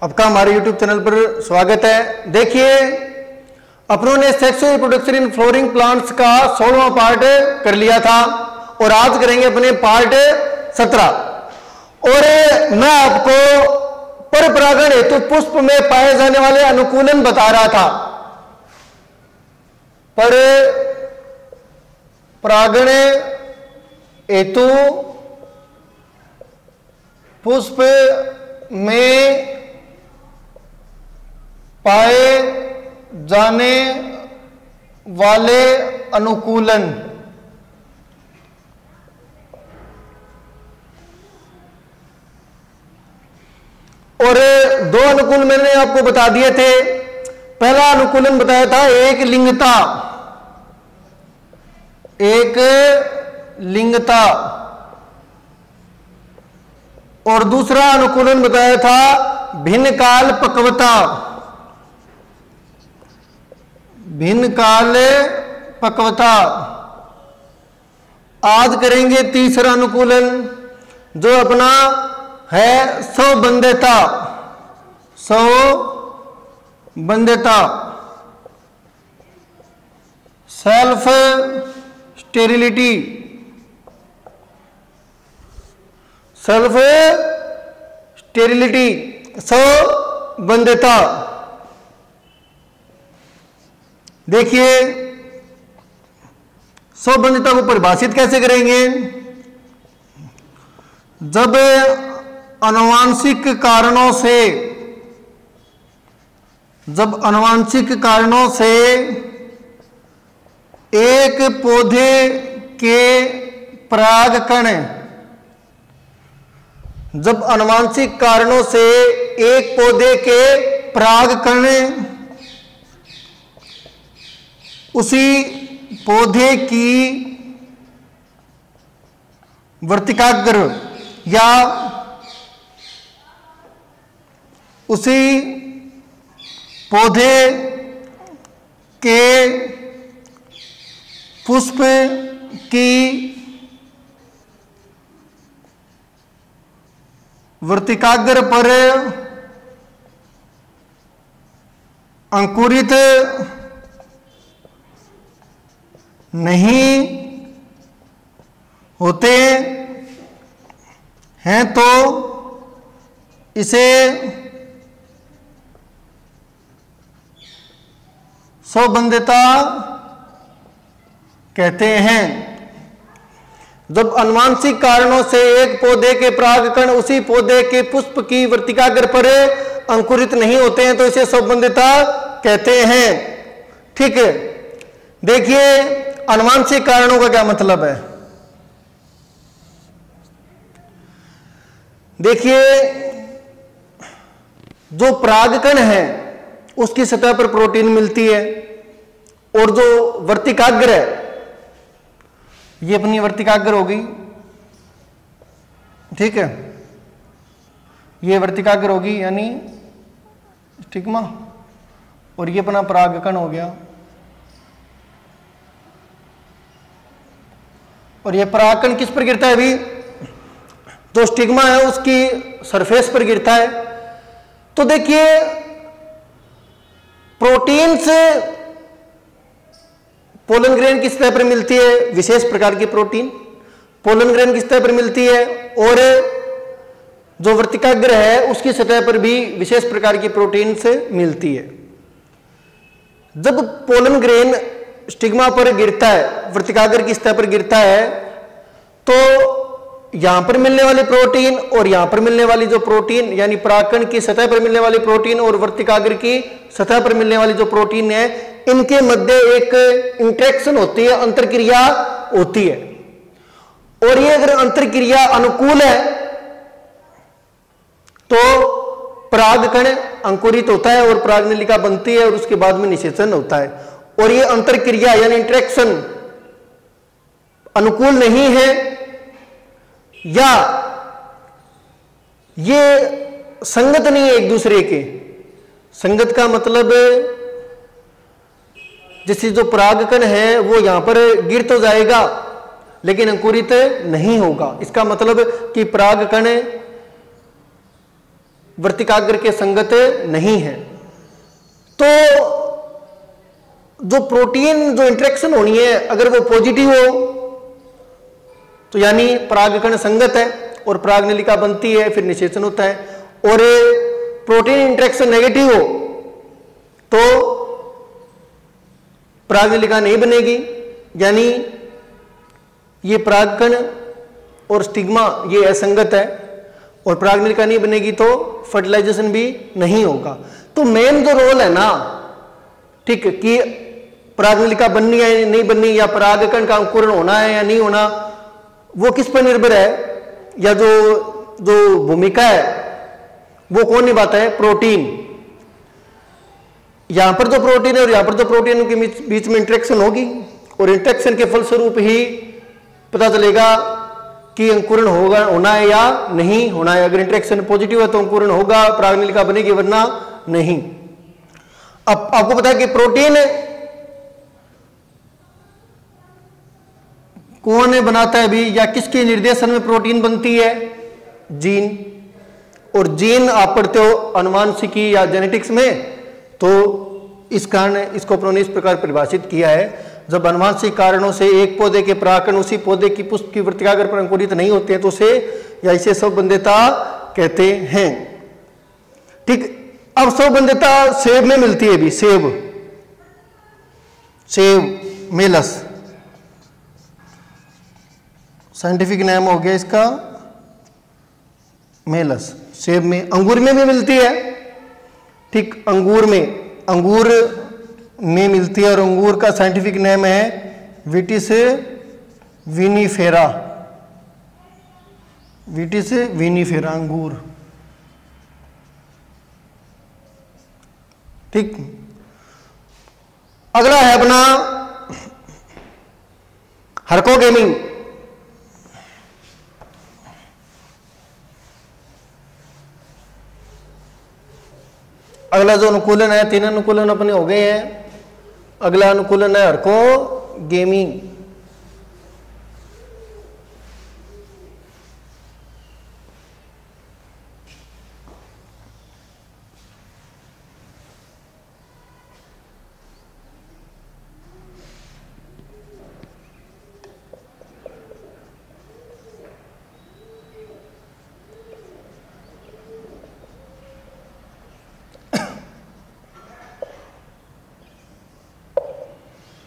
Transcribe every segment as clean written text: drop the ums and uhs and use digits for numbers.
आपका हमारे YouTube channel पर स्वागत है। देखिए, अपनों ने sexual reproduction in flooring plants का 16वां पार्ट कर लिया था और आज करेंगे अपने पार्ट 17। और मैं आपको पर परागण हेतु पुष्प में पाए जाने वाले अनुकूलन बता रहा था। पर परागण हेतु पुष्प में पाए जाने वाले अनुकूलन। और दो अनुकूल मैंने आपको बता दिए थे। पहला अनुकूलन बताया था एक लिंगता, और दूसरा अनुकूलन बताया था भिन्न काल पक्वता, आज करेंगे तीसरा अनुकूलन जो अपना है स्वबंध्यता, सेल्फ स्टेरिलिटी, स्वबंध्यता। देखिए, स्वबंध्यता को परिभाषित कैसे करेंगे? जब आनुवांशिक कारणों से एक पौधे के परागकण, जब आनुवांशिक कारणों से एक पौधे के परागकण उसी पौधे की वर्तिकाग्र या उसी पौधे के पुष्प की वर्तिकाग्र पर अंकुरित नहीं होते हैं तो इसे स्वबंध्यता कहते हैं। जब आनुवांशिक कारणों से एक पौधे के परागकण उसी पौधे के पुष्प की वर्तिकाग्र पर अंकुरित नहीं होते हैं तो इसे स्वबंध्यता कहते हैं। ठीक है, देखिए आनुवांशिक कारणों का क्या मतलब है। देखिए, जो परागकण है उसकी सतह पर प्रोटीन मिलती है और जो वर्तिकाग्र है ये अपनी वर्तिकाग्र होगी। ठीक है, ये वर्तिकाग्र होगी यानी स्टिग्मा, और ये अपना परागकण हो गया। और ये परागकण किस पर गिरता है? अभी जो स्टिग्मा है उसकी सरफेस पर गिरता है। तो देखिए, प्रोटीन से पोलन ग्रेन की सतह पर मिलती है, विशेष प्रकार की प्रोटीन पोलन ग्रेन की सतह पर मिलती है, और जो वर्तिकाग्र है उसकी सतह पर भी विशेष प्रकार की प्रोटीन से मिलती है। जब पोलन ग्रेन स्टिग्मा पर गिरता है, वर्तिकाग्र की सतह पर गिरता है, तो यहां पर मिलने वाली प्रोटीन और यहां पर मिलने वाली जो प्रोटीन यानी परागकण की सतह पर मिलने वाली प्रोटीन और वर्तिकाग्र की सतह पर मिलने वाली जो प्रोटीन है, इनके मध्य एक इंटरेक्शन होती है, अंतरक्रिया होती है। और ये अगर अंतरक्रिया अनुकूल है तो परागकण अंकुरित होता है और परागनलिका बनती है और उसके बाद में निषेचन होता है। और ये अंतरक्रिया यानी इंटरेक्शन अनुकूल नहीं है या ये संगत नहीं है एक दूसरे के। संगत का मतलब जैसे जो परागकण है वो यहां पर गिर तो जाएगा लेकिन अंकुरित नहीं होगा। इसका मतलब कि परागकण वर्तिकाग्र के संगत नहीं है। तो जो प्रोटीन जो इंटरेक्शन होनी है अगर वो पॉजिटिव हो तो यानी परागकण संगत है और परागनलिका बनती है, फिर निषेचन होता है। और प्रोटीन इंटरेक्शन नेगेटिव हो तो परागनलिका नहीं बनेगी, यानी ये परागकण और स्टिग्मा ये असंगत है और परागनलिका नहीं बनेगी तो फर्टिलाइजेशन भी नहीं होगा। तो मेन जो रोल है ना, ठीक, कि परागनलिका बननी है नहीं बननी या परागकण का अंकुरण होना है या नहीं होना, वो किस पर निर्भर है, या जो भूमिका है वो कौन निभाता है? प्रोटीन। यहां पर जो प्रोटीन है और यहां पर जो प्रोटीन के बीच में इंटरेक्शन होगी और इंटरेक्शन के फलस्वरूप ही पता चलेगा कि अंकुरण होना है या नहीं होना है। अगर इंटरेक्शन पॉजिटिव है तो अंकुरण होगा, परागनलिका बनेगी, वरना नहीं। अब आपको पता है कि प्रोटीन कौन बनाता है भी, या किसके निर्देशन में प्रोटीन बनती है? जीन। और जीन आप पढ़ते हो अनुवांशिकी या जेनेटिक्स में, तो इस कारण इसको अपने इस प्रकार परिभाषित किया है, जब अनुवांशिक कारणों से एक पौधे के परागकण उसी पौधे की पुष्प की वर्तिकाग्र पर अंकुरित नहीं होते हैं तो उसे या इसे स्वबंध्यता कहते हैं। ठीक, अब स्वबंध्यता सेब में मिलती है भी, सेब मेलस साइंटिफिक नेम हो गया इसका मेलस। सेब में, अंगूर में भी मिलती है, ठीक, अंगूर में मिलती है और अंगूर का साइंटिफिक नेम है विटिस विनीफेरा अंगूर। ठीक, अगला है अपना हर्कोगेमी। अगला जो अनुकूलन है, 3 अनुकूलन अपने हो गए हैं। अगला अनुकूलन है हर्कोगेमी।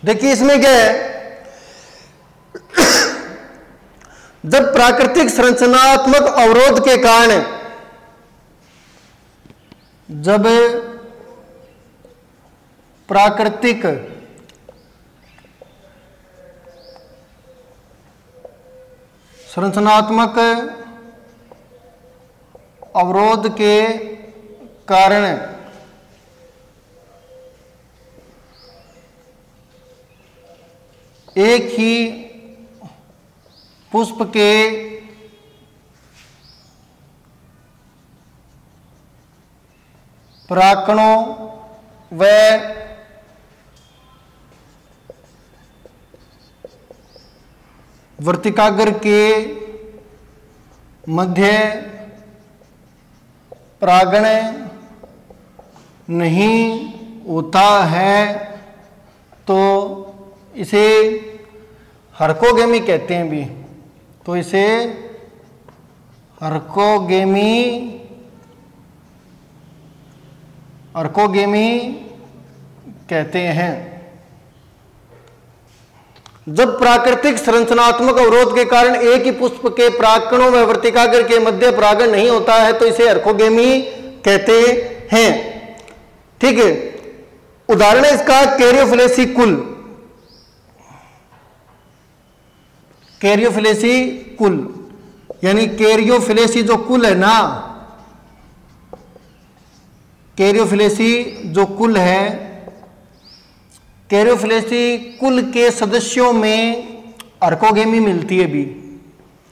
देखिए इसमें क्या है, जब प्राकृतिक संरचनात्मक अवरोध के कारण, जब प्राकृतिक संरचनात्मक अवरोध के कारण एक ही पुष्प के परागकणों व वर्तिकाग्र के मध्य परागण नहीं होता है तो इसे हर्कोगेमी कहते हैं भी। तो इसे हर्कोगेमी कहते हैं। जब प्राकृतिक संरचनात्मक अवरोध के कारण एक ही पुष्प के परागकणों में वर्तिकाग्र के मध्य परागण नहीं होता है तो इसे हर्कोगेमी कहते हैं। ठीक है, उदाहरण है इसका कैरियोफिलेसी कुल। कैरियोफिलेसी कुल यानी कैरियोफिलेसी जो कुल है ना, कैरियोफिलेसी जो कुल है, कैरियोफिलेसी कुल के सदस्यों में हर्कोगेमी मिलती है भी।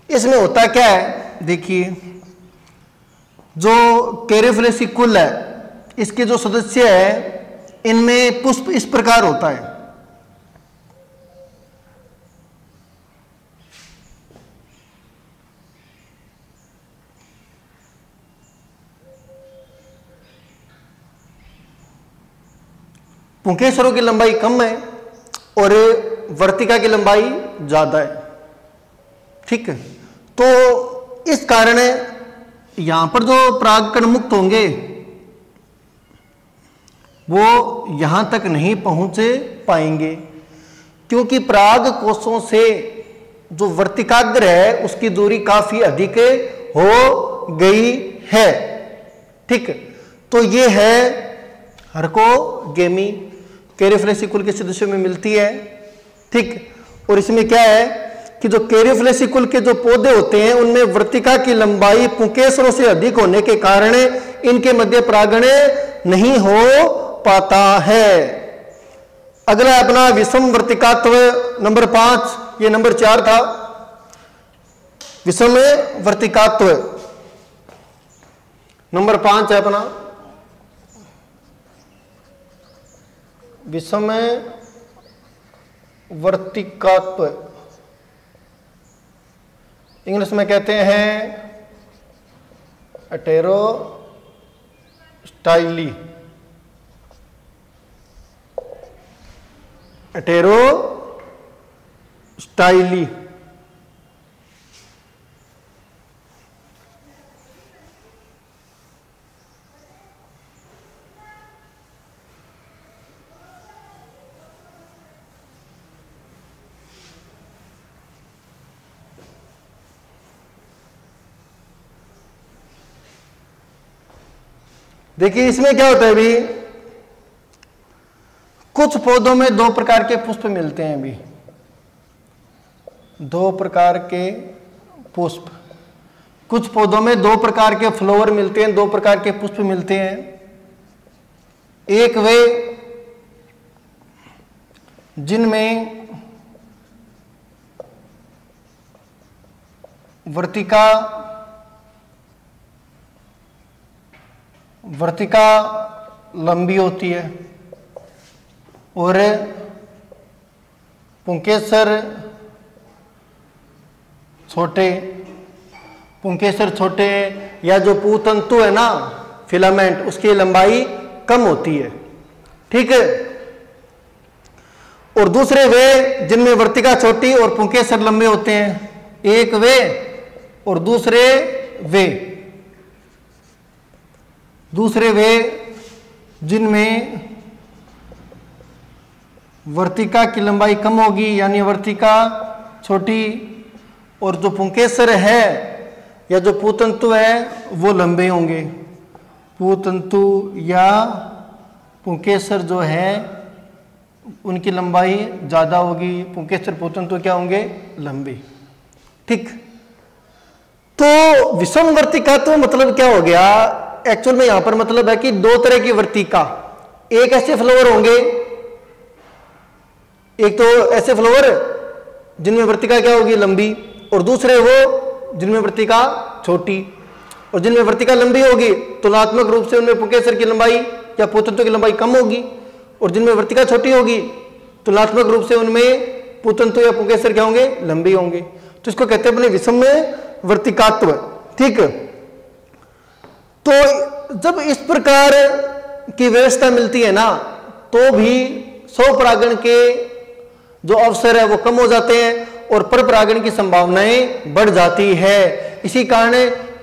इसमें होता क्या है, देखिए जो कैरियोफिलेसी कुल है इसके जो सदस्य है इनमें पुष्प इस प्रकार होता है। पुंकेसरों की लंबाई कम है और वर्तिका की लंबाई ज्यादा है। ठीक है, तो इस कारण यहां पर जो परागकण मुक्त होंगे वो यहां तक नहीं पहुंच पाएंगे, क्योंकि पराग कोषों से जो वर्तिकाग्र है उसकी दूरी काफी अधिक हो गई है। ठीक, तो ये है हरकोगेमी, कैरियोफ्लेसी कुल के सदस्यों में मिलती है। ठीक, और इसमें क्या है कि जो कैरियोफ्लेसी कुल के जो पौधे होते हैं उनमें वर्तिका की लंबाई पुंकेसरों से अधिक होने के कारण इनके मध्य परागण नहीं हो पाता है। अगला अपना विषम वर्तिकात्व नंबर 5, ये नंबर 4 था। विषम वर्तिकात्व नंबर 5 है अपना, विषम वर्तिकात्व, इंग्लिश में कहते हैं हेटेरोस्टाइली, हेटेरोस्टाइली। देखिए इसमें क्या होता है अभी, कुछ पौधों में 2 प्रकार के पुष्प मिलते हैं। अभी 2 प्रकार के पुष्प, कुछ पौधों में 2 प्रकार के फ्लावर मिलते हैं, 2 प्रकार के पुष्प मिलते हैं। एक वे जिनमें वर्तिका लंबी होती है और पुंकेसर छोटे, या जो पूतंतु है ना फिलामेंट, उसकी लंबाई कम होती है। ठीक है, और दूसरे वे जिनमें वर्तिका छोटी और पुंकेसर लंबे होते हैं। एक वे और दूसरे वे जिनमें वर्तिका की लंबाई कम होगी, यानी वर्तिका छोटी, और जो पुंकेसर है या जो पूतंतु है वो लंबे होंगे। पूतंतु या पुंकेसर जो है उनकी लंबाई ज्यादा होगी, पुंकेसर पूतंतु क्या होंगे, लंबे। ठीक, तो विषम वर्तिका तो मतलब क्या हो गया, एक्चुअल में यहां पर मतलब है कि 2 तरह की वर्तिका, एक ऐसे फ्लावर होंगे, एक तो ऐसे फ्लावर जिनमें वर्तिका क्या होगी, लंबी, और दूसरे वो जिनमें वर्तिका छोटी। और जिनमें वर्तिका लंबी होगी तुलनात्मक रूप से उनमें पुंकेसर की लंबाई या पूतंतु की लंबाई कम होगी, और जिनमें वर्तिका छोटी होगी तुलनात्मक रूप से उनमें पूतंतु या पुंकेसर क्या होंगे, लंबी होंगे। तो इसको कहते हैं अपने विषम वर्तिकात्व। ठीक, तो जब इस प्रकार की व्यवस्था मिलती है ना, तो भी स्वपरागण के जो अवसर है वो कम हो जाते हैं और परपरागण की संभावनाएं बढ़ जाती है। इसी कारण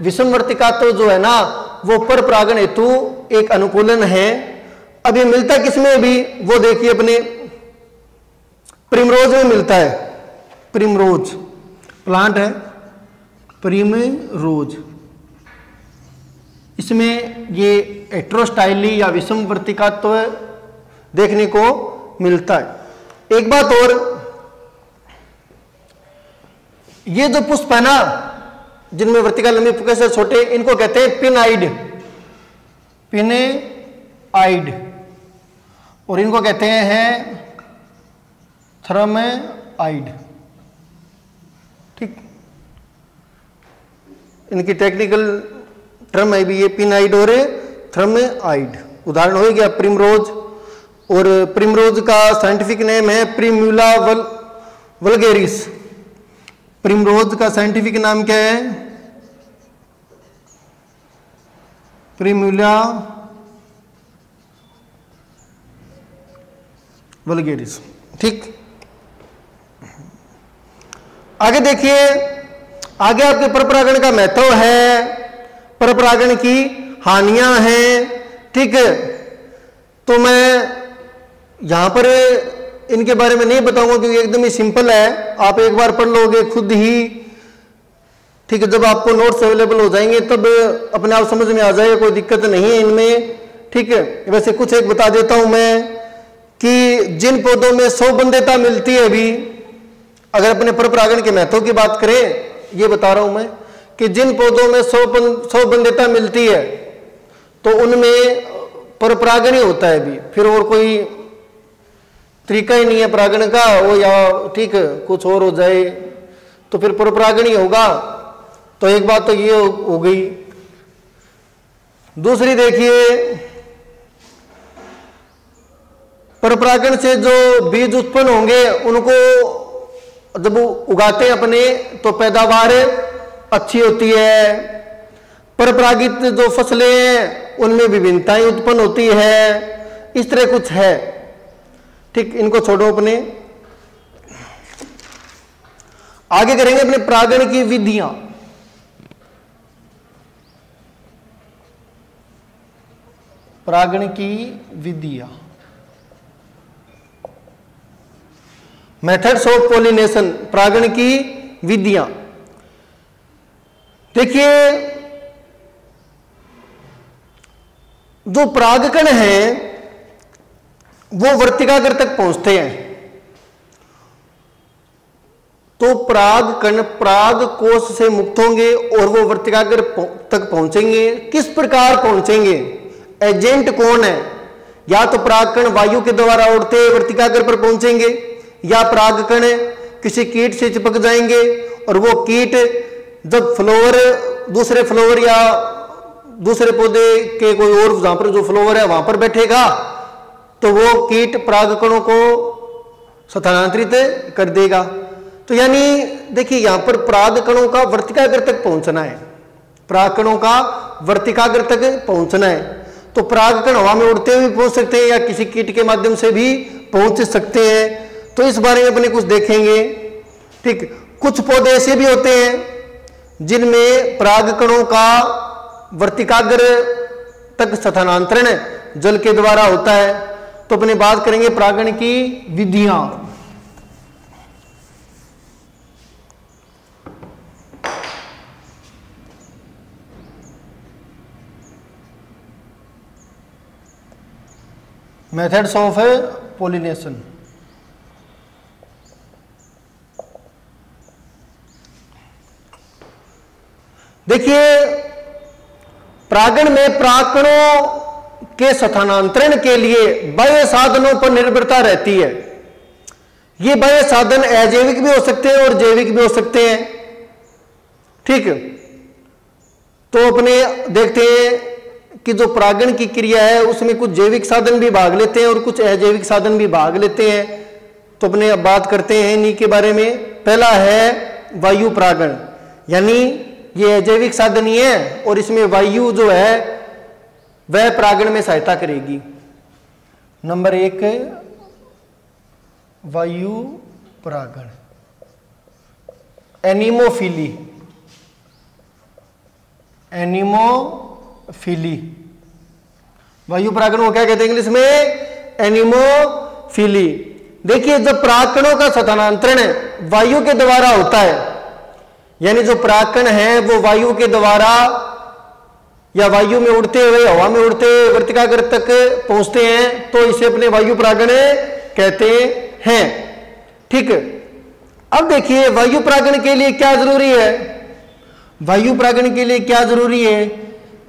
विषम वर्तिकात्व जो है ना वो परपरागण हेतु एक अनुकूलन है। अब ये मिलता किसमें भी, वो देखिए अपने प्रिमरोज में मिलता है। प्रिमरोज प्लांट है, प्रिमरोज, इसमें ये हेटेरोस्टाइली या विषम वर्तिकात्व देखने को मिलता है। एक बात और, ये जो पुष्प है ना जिनमें वर्तिका लंबी पुंकेसर छोटे, इनको कहते हैं पिनआइड, और इनको कहते हैं थर्मआइड। ठीक, इनकी टेक्निकल टर्म है भी ये पिनआइड और थर्मआइड। उदाहरण हो गया प्रिमरोज, और प्रिमरोज का साइंटिफिक नेम है प्रिम्यूला वल्गेरिस। प्रिमरोज का साइंटिफिक नाम क्या है, प्रिम्यूला वल्गेरिस। ठीक, आगे देखिए, आगे आपके परपरागण का महत्व है, परपरागण की हानियां हैं। ठीक है, तो मैं यहां पर इनके बारे में नहीं बताऊंगा क्योंकि एकदम ही सिंपल है, आप एक बार पढ़ लोगे खुद ही। ठीक है, जब आपको नोट्स अवेलेबल हो जाएंगे तब अपने आप समझ में आ जाएगा, कोई दिक्कत नहीं है इनमें। ठीक है, वैसे कुछ एक बता देता हूं मैं कि जिन पौधों में 100 बंध्यता मिलती है, अभी अगर अपने परपरागण के महत्व की बात करें, ये बता रहा हूं मैं कि जिन पौधों में 100 बंध्यता मिलती है तो उनमें परपरागण ही होता है अभी, फिर और कोई तरीका ही नहीं है परागण का, वो या ठीक कुछ और हो जाए तो फिर परपरागण ही होगा। तो एक बात तो ये हो गई। दूसरी देखिए, परपरागण से जो बीज उत्पन्न होंगे उनको जब उगाते हैं अपने तो पैदावार अच्छी होती है। परपरागित जो फसलें हैं उनमें विभिन्नताएं उत्पन्न होती है, इस तरह कुछ है। ठीक, इनको छोड़ो अपने, आगे करेंगे अपने परागण की विधियां। परागण की विधियां, मेथड्स ऑफ पॉलिनेशन, परागण की विधियां। देखिए, जो परागकण हैं वो वर्तिकाग्र तक पहुंचते हैं। तो परागकण पराग कोश से मुक्त होंगे और वो वर्तिकाग्र तक पहुंचेंगे। किस प्रकार पहुंचेंगे? एजेंट कौन है? या तो परागकण वायु के द्वारा उड़ते हुए वर्तिकाग्र पर पहुंचेंगे, या परागकण किसी कीट से चिपक जाएंगे और वो कीट जब फ्लावर दूसरे फ्लावर या दूसरे पौधे के कोई और जहां पर जो फ्लावर है वहां पर बैठेगा तो वो कीट परागकणों को स्थानांतरित कर देगा। तो यानी देखिए, यहां पर परागकणों का वर्तिकाग्र तक पहुंचना है, परागकणों का वर्तिकाग्र तक पहुंचना है। तो परागकण हवा में उड़ते हुए पहुंच सकते हैं या किसी कीट के माध्यम से भी पहुंच सकते हैं। तो इस बारे में अपने कुछ देखेंगे। ठीक, कुछ पौधे ऐसे भी होते हैं जिनमें परागकणों का वर्तिकाग्र तक स्थानांतरण जल के द्वारा होता है। तो अपने बात करेंगे परागण की विधियां। Methods of pollination. देखिए, परागण में परागकणों के स्थानांतरण के लिए बाह्य साधनों पर निर्भरता रहती है। ये बाह्य साधन अजैविक भी हो सकते हैं और जैविक भी हो सकते हैं। ठीक, तो अपने देखते हैं कि जो परागण की क्रिया है उसमें कुछ जैविक साधन भी भाग लेते हैं और कुछ अजैविक साधन भी भाग लेते हैं। तो अपने अब बात करते हैं इन्हीं के बारे में। पहला है वायु परागण, यानी ये अजैविक साधन ही है और इसमें वायु जो है वह परागण में सहायता करेगी। नंबर 1 वायु परागण, एनीमोफिली। एनीमोफिली वायु परागण को क्या कहते हैं इंग्लिश में? एनीमोफिली। देखिए, जब परागकणों का स्थानांतरण वायु के द्वारा होता है, यानी जो परागकण है वो वायु के द्वारा या वायु में उड़ते हुए हवा में उड़ते हुए वर्तिकाग्र तक पहुंचते हैं, तो इसे अपने वायु परागण कहते हैं। ठीक, अब देखिए वायु परागण के लिए क्या जरूरी है? वायु परागण के लिए क्या जरूरी है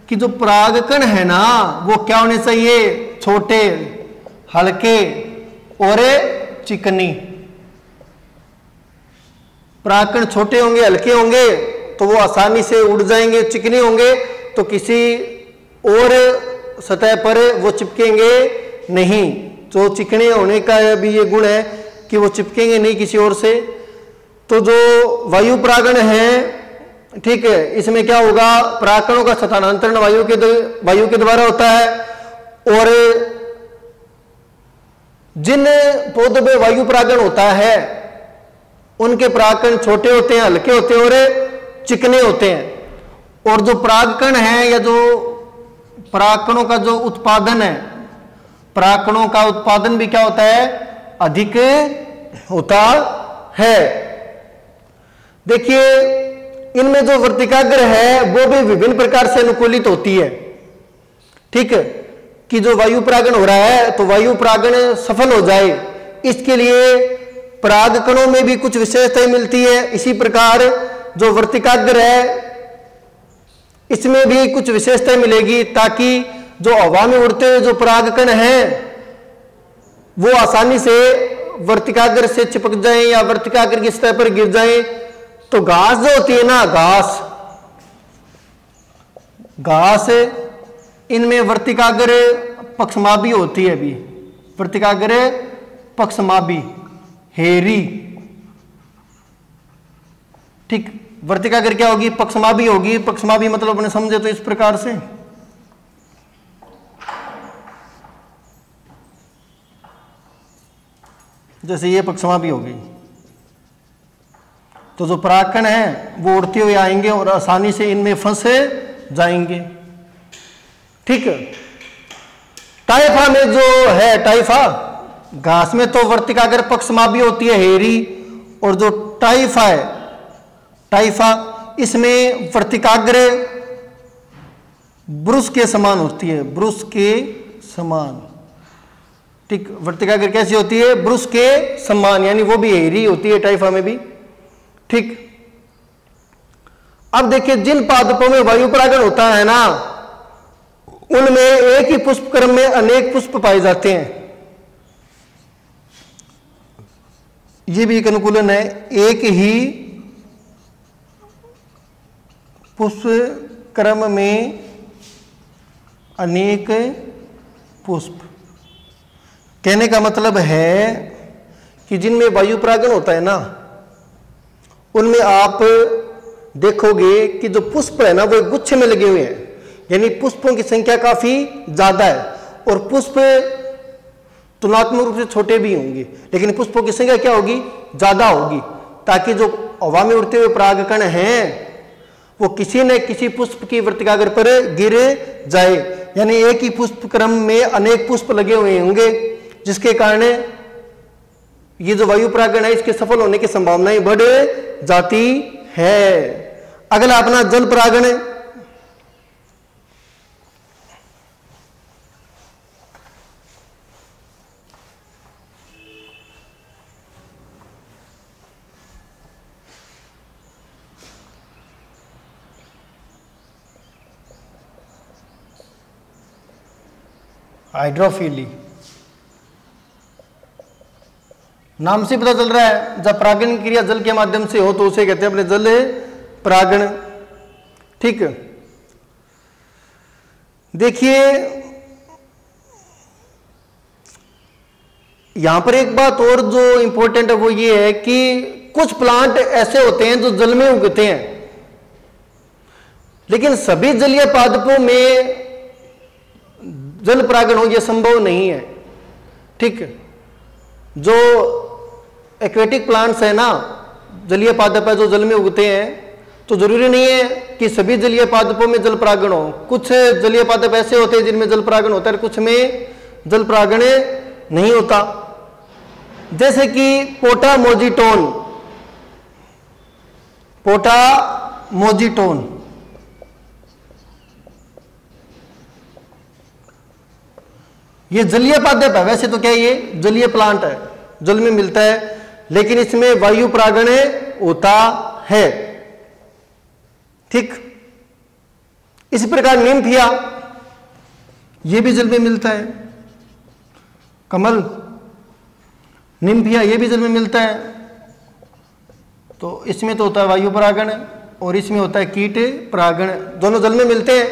कि जो परागकण है ना वो क्या होने चाहिए? छोटे, हल्के और चिकनी। परागकण छोटे होंगे, हल्के होंगे तो वो आसानी से उड़ जाएंगे, चिकने होंगे तो किसी और सतह पर वो चिपकेंगे नहीं। तो चिकने होने का भी ये गुण है कि वो चिपकेंगे नहीं किसी और से। तो जो वायु परागण है, ठीक है, इसमें क्या होगा? परागकणों का स्थानांतरण वायु के द्वारा होता है और जिन पौधों में वायु परागण होता है उनके परागकण छोटे होते हैं, हल्के होते हैं और चिकने होते हैं। और जो परागकण है या जो परागकणों का जो उत्पादन है, परागकणों का उत्पादन भी क्या होता है, अधिक होता है। देखिए इनमें जो वर्तिकाग्र है वो भी विभिन्न प्रकार से अनुकूलित होती है। ठीक है, कि जो वायु परागण हो रहा है तो वायु परागण सफल हो जाए, इसके लिए परागकणों में भी कुछ विशेषताएं मिलती है। इसी प्रकार जो वर्तिकाग्र है इसमें भी कुछ विशेषताएं मिलेगी, ताकि जो हवा में उड़ते हुए जो परागकण हैं वो आसानी से वर्तिकाग्र से चिपक जाए या वर्तिकाग्र की सतह पर गिर जाए। तो घास जो होती है ना, घास इनमें वर्तिकाग्र पक्षमाभी होती है। अभी वर्तिकाग्र पक्षमाभी, हेरी। ठीक, वर्तिकाग्र क्या होगी, पक्षमाभी होगी। पक्षमाभी मतलब अपने समझे तो इस प्रकार से, जैसे ये पक्षमाभी हो गई, तो जो परागकण है वो उड़ते हुए आएंगे और आसानी से इनमें फंस जाएंगे। ठीक है, टाइफा में जो है, टाइफा घास में तो वर्तिकाग्र पक्षमाभी होती है, हेरी। और जो टाइफा है, टाइफा इसमें वर्तिकाग्र ब्रुश के समान होती है, ब्रुश के समान। ठीक, वर्तिकाग्र कैसी होती है, ब्रुश के समान, यानी वो भी हेरी होती है टाइफा में भी। ठीक, अब देखिए जिन पादपों में वायु परागण होता है ना, उनमें एक ही पुष्प क्रम में अनेक पुष्प पाए जाते हैं। ये भी एक अनुकूलन है, एक ही पुष्प क्रम में अनेक पुष्प। कहने का मतलब है कि जिनमें वायु परागण होता है ना, उनमें आप देखोगे कि जो पुष्प है ना वो गुच्छे में लगे हुए हैं, यानी पुष्पों की संख्या काफी ज्यादा है। और पुष्प तुलनात्मक रूप से छोटे भी होंगे, लेकिन पुष्पों की संख्या क्या होगी, ज्यादा होगी, ताकि जो हवा में उड़ते हुए परागकण हैं वो किसी न किसी पुष्प की वर्तिकाग्र पर गिर जाए। यानी एक ही पुष्प क्रम में अनेक पुष्प लगे हुए होंगे, जिसके कारण ये जो वायु परागण है इसके सफल होने की संभावनाएं बढ़ जाती है। अगला अपना जल परागण है। हाइड्रोफिली, नाम से पता चल रहा है, जब परागण क्रिया जल के माध्यम से हो तो उसे कहते हैं अपने जल परागण। ठीक, देखिए यहां पर एक बात और जो इंपॉर्टेंट है वो ये है कि कुछ प्लांट ऐसे होते हैं जो जल में उगते हैं, लेकिन सभी जलीय पादपों में जल परागण हो यह संभव नहीं है। ठीक, जो एक्वेटिक प्लांट्स है ना, जलीय पादप है जो जल में उगते हैं, तो जरूरी नहीं है कि सभी जलीय पादपों में जल परागण हो। कुछ जलीय पादप ऐसे होते हैं जिनमें जल परागण होता है, कुछ में जल परागण नहीं होता। जैसे कि पोटामोजिटोन, पोटामोजिटोन ये जलीय पादप है। वैसे तो क्या ये जलीय प्लांट है, जल में मिलता है, लेकिन इसमें वायु परागण होता है। ठीक, इसी प्रकार निम्फिया, ये भी जल में मिलता है। कमल, निम्फिया ये भी जल में मिलता है। तो इसमें तो होता है वायु परागण और इसमें होता है कीट परागण। दोनों जल में मिलते हैं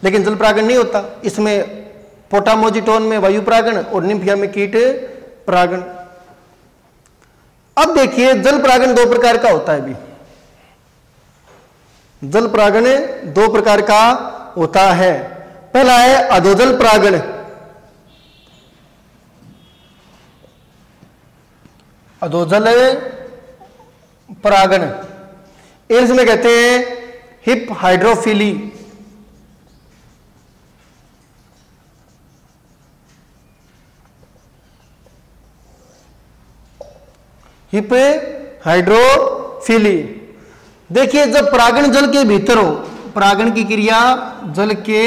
लेकिन जल परागण नहीं होता। इसमें पोटामोजिटोन में वायु परागण और निम्फिया में कीट परागण। अब देखिए जल परागण दो प्रकार का होता है। भी जल परागण दो प्रकार का होता है। पहला है अधोजल परागण। अधोजल परागण, इसमें कहते हैं हिप हाइड्रोफिली। Hip hydrophily. देखिए जब परागण जल के भीतर हो, परागण की क्रिया जल के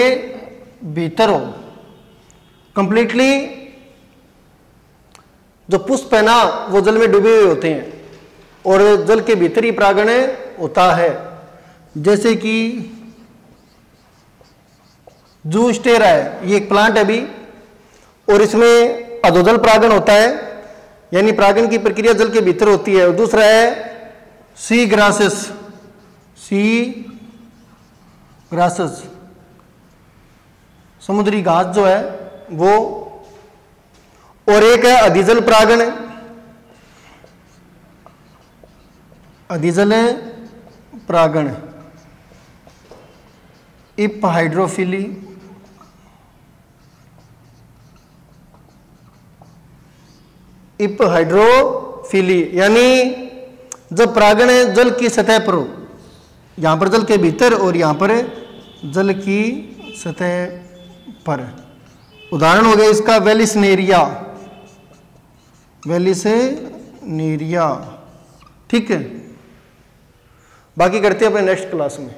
भीतर हो, कंप्लीटली जो पुष्प है ना वो जल में डूबे हुए होते हैं और जल के भीतर ही परागण होता है। जैसे कि जूस्टेरा है, ये एक प्लांट है अभी, और इसमें अधोजल परागण होता है, यानी परागण की प्रक्रिया जल के भीतर होती है। और दूसरा है सी ग्रासेस, सी ग्रासेस समुद्री घास जो है वो। और एक है अधिजल परागण, अधिजल परागण, इप हाइड्रोफिली। इप हाइड्रोफिली यानी जब परागण जल की सतह पर हो, यहां पर जल के भीतर और यहां पर जल की सतह पर। उदाहरण हो गया इसका वेलिसनेरिया, वेलिसनेरिया। ठीक है, बाकी करते हैं अपने नेक्स्ट क्लास में।